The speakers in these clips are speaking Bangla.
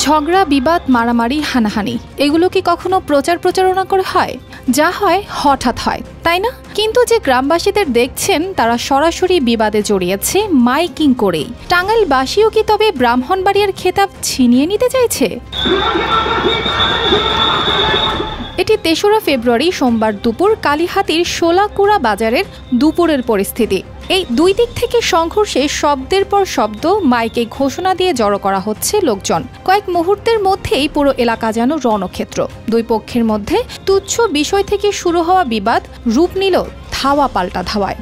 ঝগড়া, বিবাদ, মারামারি, হানাহানি এগুলো কি কখনো প্রচারণা করে হয়? যা হয় হঠাৎ হয়, তাই না? কিন্তু যে গ্রামবাসীদের দেখছেন তারা সরাসরি বিবাদে জড়িয়েছে মাইকিং করেই। টাঙ্গাইলবাসীও কি তবে ব্রাহ্মণবাড়িয়ার খেতাব ছিনিয়ে নিতে চাইছে? এটি ৩রা ফেব্রুয়ারি সোমবার দুপুর কালিহাতীর শোলাকুড়া বাজারের দুপুরের পরিস্থিতি। এই দুই দিক থেকে সংঘর্ষে শব্দের পর শব্দ, মাইকে ঘোষণা দিয়ে জড়ো করা হচ্ছে লোকজন। কয়েক মুহূর্তের মধ্যেই পুরো এলাকা যেন রণক্ষেত্র। দুই পক্ষের মধ্যে তুচ্ছ বিষয় থেকে শুরু হওয়া বিবাদ রূপ নিল ধাওয়া পাল্টা ধাওয়ায়।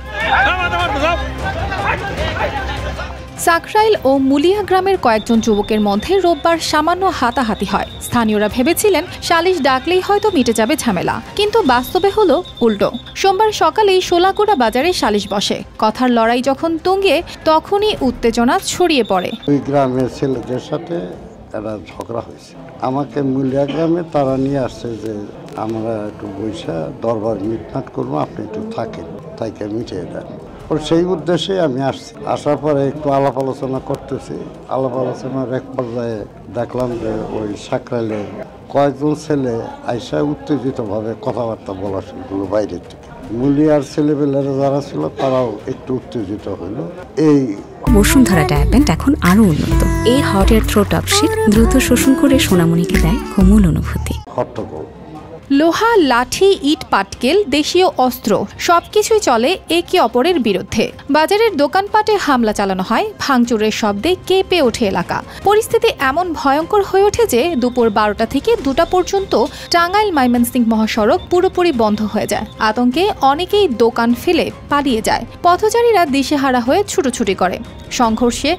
সাকরাইল ও মুলিয়া গ্রামের কয়েকজন যুবকের মধ্যে রোববার সামান্য হাতাহাতি হয়। স্থানীয়রা ভেবেছিলেন সালিশ ডাকলেই হয়তো মিটে যাবে ঝামেলা, কিন্তু বাস্তবে হলো উল্টো। সোমবার সকালেই শোলাকুড়া বাজারে সালিশ বসে। কথার লড়াই যখন তুঙ্গে, তখনই উত্তেজনা ছড়িয়ে পড়ে। ওই গ্রামের ছেলেদের সাথে একটা ঝগড়া হয়েছে। আমাকে মুলিয়া গ্রামে তারা নিয়ে আসছে যে আমরা একটু বৈশা দরবার মিটমাট করবো, আপনি একটু থাকেন, তাইকে মিটিয়ে দেন। ওর সেই উদ্দেশ্যে আমি আসছি। আসার পরে একটু আলাপ আলোচনা করতেছি। আলাপ আলোচনার এক পর্যায়ে দেখলাম যে ওই সাকরাইলের কয়েকজন ছেলে আইসা উত্তেজিতভাবে কথাবার্তা বলা শুরু করলো বাইরের থেকে। মুলিয়ার ছেলেবেলারা যারা ছিল তারাও একটু উত্তেজিত হইল। এই বসুন্ধরা ডায়াপেন্ট এখন আরো উন্নত। এই hot air through top sheet দ্রুত শোষণ করে সোনামণিকে দেয় কোমল অনুভূতি। হট্টগোল, লোহা, লাঠি, ইট, পাটকেল, দেশীয় অস্ত্র সবকিছুই চলে একে অপরের বিরুদ্ধে। বাজারের দোকানপাটে হামলা চালানো হয়, ভাঙচুরের শব্দে কেঁপে ওঠে এলাকা। পরিস্থিতি এমন ভয়ঙ্কর হয়ে ওঠে যে দুপুর 12টা থেকে 2টা পর্যন্ত টাঙ্গাইল ময়মনসিংহ মহাসড়ক পুরোপুরি বন্ধ হয়ে যায়। আতঙ্কে অনেকেই দোকান ফেলে পালিয়ে যায়। পথচারীরা দিশেহারা হয়ে ছুটোছুটি করে। সংঘর্ষে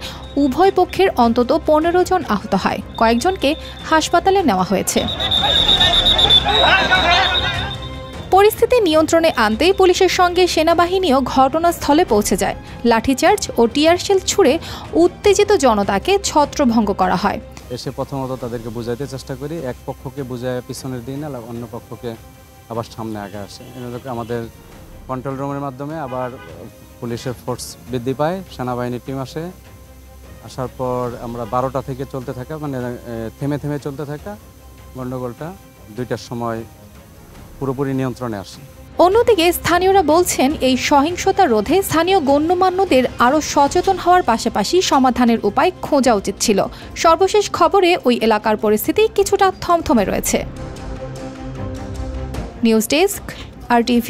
উভয় পক্ষের অন্তত 15 জন আহত হয়, কয়েকজনকে হাসপাতালে নেওয়া হয়েছে। পরিস্থিতি নিয়ন্ত্রণে আনতেই পুলিশের সঙ্গে সেনাবাহিনীও ঘটনাস্থলে পৌঁছে যায়। লাঠিচার্জ ও টিয়ারশেল ছুড়ে উত্তেজিত জনতাকে ছত্রভঙ্গ করা হয়। এসে প্রথমত তাদেরকে বুঝাইতে চেষ্টা করি, এক পক্ষকে বুঝায় পিছনের দিন আর অন্য পক্ষকে আবার সামনে আগে আসে। এগুলোকে আমাদের কন্ট্রোল রুমের মাধ্যমে আবার পুলিশের ফোর্স বৃদ্ধি পায়, সেনাবাহিনীর টিম আসে। আসার পর আমরা 12টা থেকে চলতে থাকা, মানে থেমে চলতে থাকা গণ্ডগোলটা 2টার সময় পুরোপুরি নিয়ন্ত্রণে আসে। অন্যদিকে স্থানীয়রা বলছেন এই সহিংসতা রোধে স্থানীয় গণ্যমান্যদের আরও সচেতন হওয়ার পাশাপাশি সমাধানের উপায় খোঁজা উচিত ছিল। সর্বশেষ খবরে ওই এলাকার পরিস্থিতি কিছুটা থমথমে রয়েছে। News desk, RTV।